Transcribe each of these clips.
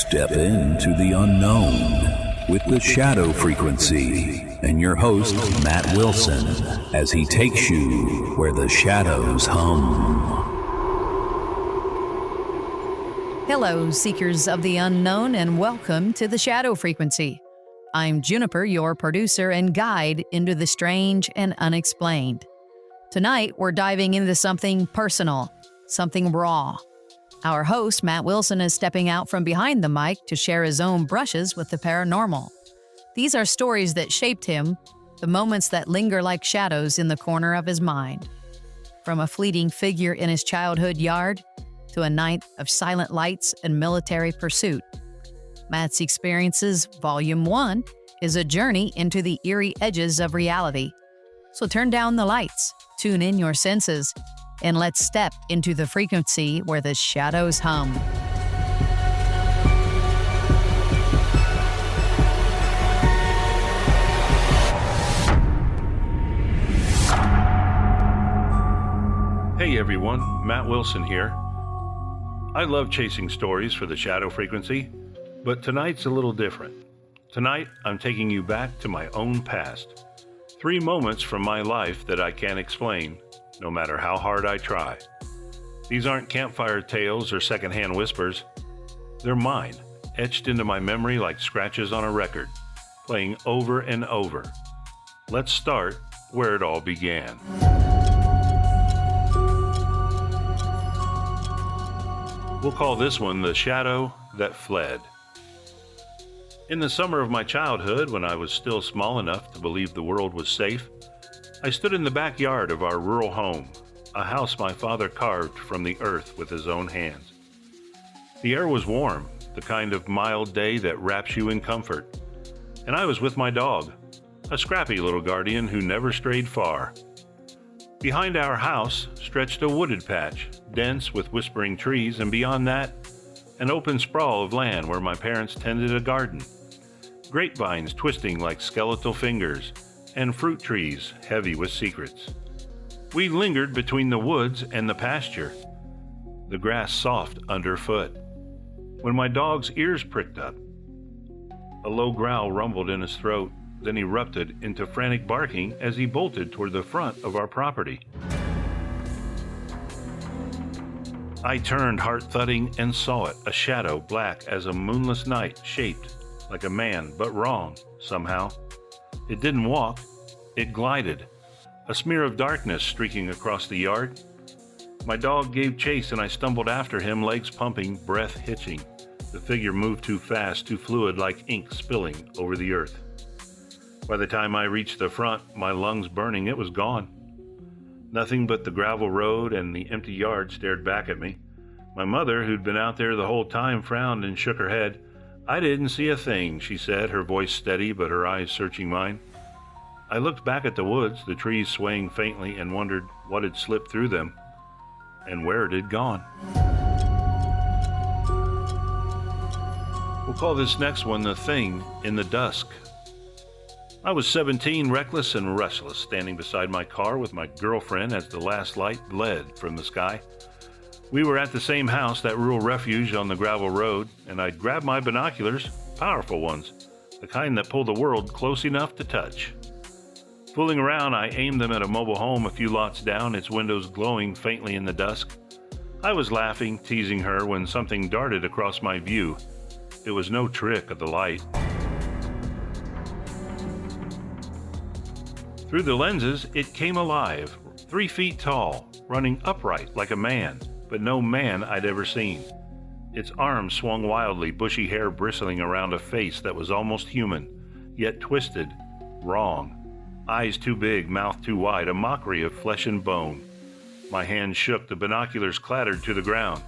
Step into the unknown with the shadow frequency and your host, Matt Wilson, as he takes you where the shadows hum. Hello, seekers of the unknown, and welcome to the shadow frequency. I'm Juniper, your producer and guide into the strange and unexplained. Tonight, we're diving into something personal, something raw. Our host, Matt Wilson, is stepping out from behind the mic to share his own brushes with the paranormal. These are stories that shaped him, the moments that linger like shadows in the corner of his mind. From a fleeting figure in his childhood yard to a night of silent lights and military pursuit. Matt's Experiences, Volume 1, is a journey into the eerie edges of reality. So turn down the lights, tune in your senses, and let's step into the frequency where the shadows hum. Hey everyone, Matt Wilson here. I love chasing stories for the shadow frequency, but tonight's a little different. Tonight, I'm taking you back to my own past. 3 moments from my life that I can't explain, no matter how hard I try. These aren't campfire tales or secondhand whispers. They're mine, etched into my memory like scratches on a record, playing over and over. Let's start where it all began. We'll call this one The Shadow That Fled. In the summer of my childhood, when I was still small enough to believe the world was safe, I stood in the backyard of our rural home, a house my father carved from the earth with his own hands. The air was warm, the kind of mild day that wraps you in comfort, and I was with my dog, a scrappy little guardian who never strayed far. Behind our house stretched a wooded patch, dense with whispering trees, and beyond that, an open sprawl of land where my parents tended a garden. Grapevines twisting like skeletal fingers, and fruit trees heavy with secrets. We lingered between the woods and the pasture, the grass soft underfoot, when my dog's ears pricked up. A low growl rumbled in his throat, then erupted into frantic barking as he bolted toward the front of our property. I turned, heart thudding, and saw it, a shadow black as a moonless night, shaped like a man, but wrong, somehow. It didn't walk, it glided, a smear of darkness streaking across the yard. My dog gave chase and I stumbled after him, legs pumping, breath hitching. The figure moved too fast, too fluid, like ink spilling over the earth. By the time I reached the front, my lungs burning, it was gone. Nothing but the gravel road and the empty yard stared back at me. My mother, who'd been out there the whole time, frowned and shook her head. "I didn't see a thing," she said, her voice steady but her eyes searching mine. I looked back at the woods, the trees swaying faintly, and wondered what had slipped through them and where it had gone. We'll call this next one The Thing in the Dusk. I was 17, reckless and restless, standing beside my car with my girlfriend as the last light bled from the sky. We were at the same house, that rural refuge on the gravel road, and I'd grabbed my binoculars, powerful ones, the kind that pull the world close enough to touch. Fooling around, I aimed them at a mobile home a few lots down, its windows glowing faintly in the dusk. I was laughing, teasing her, when something darted across my view. It was no trick of the light. Through the lenses, it came alive, 3 feet tall, running upright like a man, but no man I'd ever seen. Its arms swung wildly, bushy hair bristling around a face that was almost human, yet twisted, wrong. Eyes too big, mouth too wide, a mockery of flesh and bone. My hand shook, the binoculars clattered to the ground,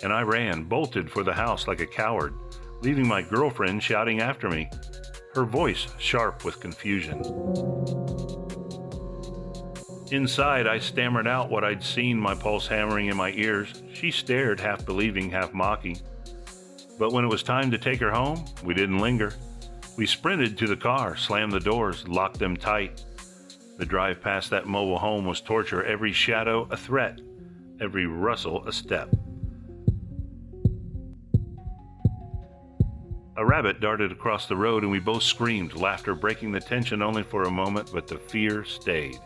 and I ran, bolted for the house like a coward, leaving my girlfriend shouting after me, her voice sharp with confusion. Inside, I stammered out what I'd seen, my pulse hammering in my ears. She stared, half believing, half mocking. But when it was time to take her home, we didn't linger. We sprinted to the car, slammed the doors, locked them tight. The drive past that mobile home was torture, every shadow a threat, every rustle a step. A rabbit darted across the road and we both screamed, laughter breaking the tension only for a moment, but the fear stayed.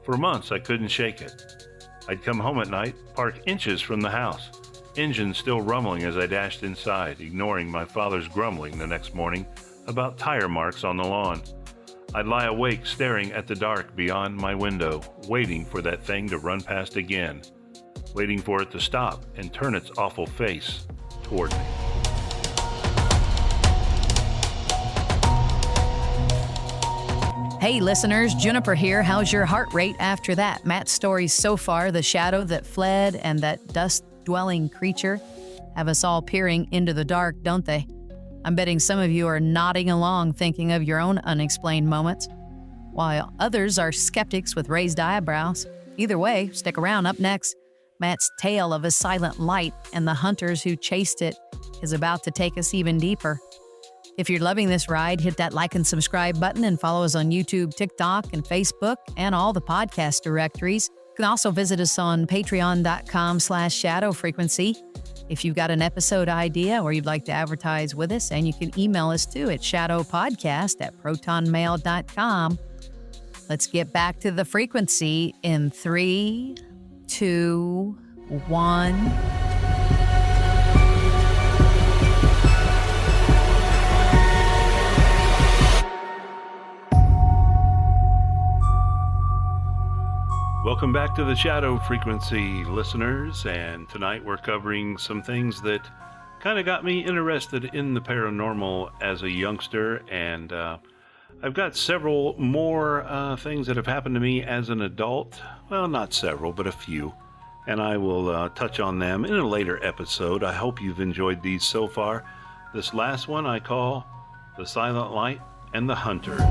For months, I couldn't shake it. I'd come home at night, park inches from the house, engine still rumbling as I dashed inside, ignoring my father's grumbling the next morning about tire marks on the lawn. I'd lie awake staring at the dark beyond my window, waiting for that thing to run past again, waiting for it to stop and turn its awful face toward me. Hey listeners, Juniper here. How's your heart rate after that? Matt's stories so far, the shadow that fled and that dust-dwelling creature, have us all peering into the dark, don't they? I'm betting some of you are nodding along thinking of your own unexplained moments, while others are skeptics with raised eyebrows. Either way, stick around. Up next, Matt's tale of a silent light and the hunters who chased it is about to take us even deeper. If you're loving this ride, hit that like and subscribe button and follow us on YouTube, TikTok, and Facebook, and all the podcast directories. You can also visit us on patreon.com/shadowfrequency if you've got an episode idea or you'd like to advertise with us, and you can email us too at shadowpodcast@protonmail.com. Let's get back to the frequency in 3, 2, 1. Welcome back to the Shadow Frequency, listeners, and tonight we're covering some things that kind of got me interested in the paranormal as a youngster, and I've got several more things that have happened to me as an adult. Well, not several, but a few, and I will touch on them in a later episode. I hope you've enjoyed these so far. This last one I call The Silent Light and the Hunters.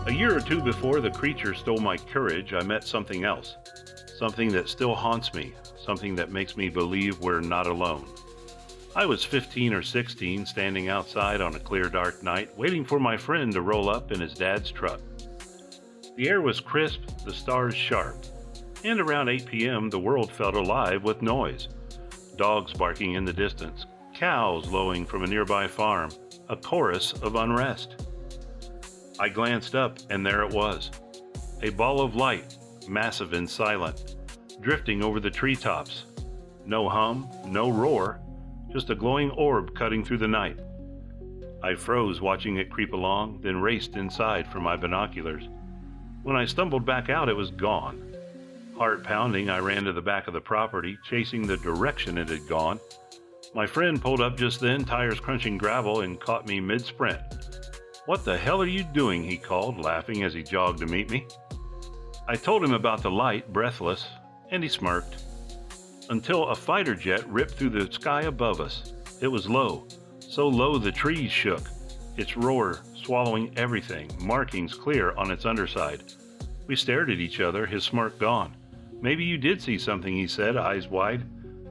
A year or two before the creature stole my courage, I met something else. Something that still haunts me. Something that makes me believe we're not alone. I was 15 or 16, standing outside on a clear dark night, waiting for my friend to roll up in his dad's truck. The air was crisp, the stars sharp, and around 8 p.m. the world felt alive with noise. Dogs barking in the distance, cows lowing from a nearby farm, a chorus of unrest. I glanced up, and there it was. A ball of light, massive and silent, drifting over the treetops. No hum, no roar, just a glowing orb cutting through the night. I froze watching it creep along, then raced inside for my binoculars. When I stumbled back out, it was gone. Heart pounding, I ran to the back of the property, chasing the direction it had gone. My friend pulled up just then, tires crunching gravel, and caught me mid-sprint. "What the hell are you doing?" he called, laughing as he jogged to meet me. I told him about the light, breathless, and he smirked. Until a fighter jet ripped through the sky above us. It was low, so low the trees shook, its roar swallowing everything, markings clear on its underside. We stared at each other, his smirk gone. "Maybe you did see something," he said, eyes wide.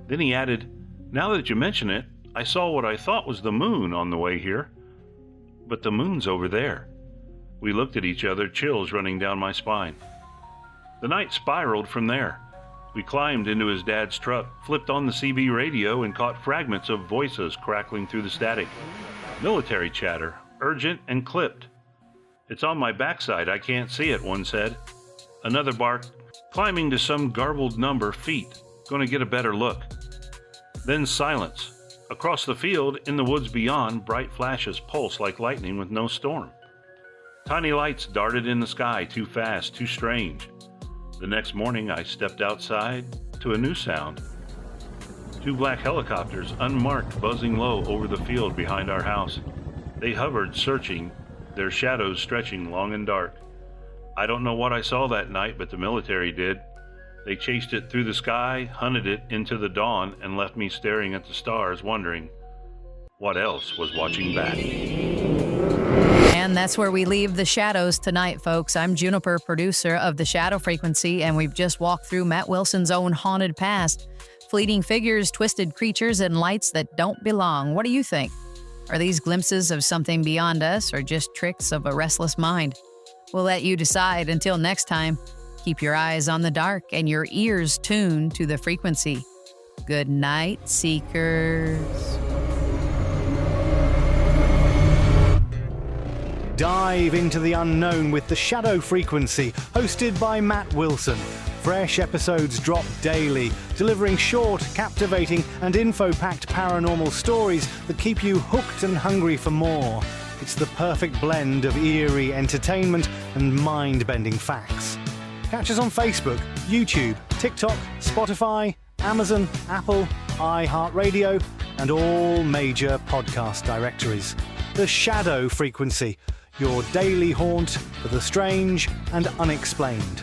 Then he added, "Now that you mention it, I saw what I thought was the moon on the way here. But the moon's over there." We looked at each other, chills running down my spine. The night spiraled from there. We climbed into his dad's truck, flipped on the CB radio, and caught fragments of voices crackling through the static. Military chatter, urgent and clipped. "It's on my backside, I can't see it," one said. Another barked, "Climbing to some garbled number, feet. Gonna get a better look." Then silence. Across the field, in the woods beyond, bright flashes pulse like lightning with no storm. Tiny lights darted in the sky, too fast, too strange. The next morning, I stepped outside to a new sound. 2 black helicopters, unmarked, buzzing low over the field behind our house. They hovered, searching, their shadows stretching long and dark. I don't know what I saw that night, but the military did. They chased it through the sky, hunted it into the dawn, and left me staring at the stars, wondering what else was watching back. And that's where we leave the shadows tonight, folks. I'm Juniper, producer of The Shadow Frequency, and we've just walked through Matt Wilson's own haunted past. Fleeting figures, twisted creatures, and lights that don't belong. What do you think? Are these glimpses of something beyond us, or just tricks of a restless mind? We'll let you decide. Until next time, keep your eyes on the dark and your ears tuned to the frequency. Good night, seekers. Dive into the unknown with The Shadow Frequency, hosted by Matt Wilson. Fresh episodes drop daily, delivering short, captivating, and info-packed paranormal stories that keep you hooked and hungry for more. It's the perfect blend of eerie entertainment and mind-bending facts. Catch us on Facebook, YouTube, TikTok, Spotify, Amazon, Apple, iHeartRadio, and all major podcast directories. The Shadow Frequency, your daily haunt for the strange and unexplained.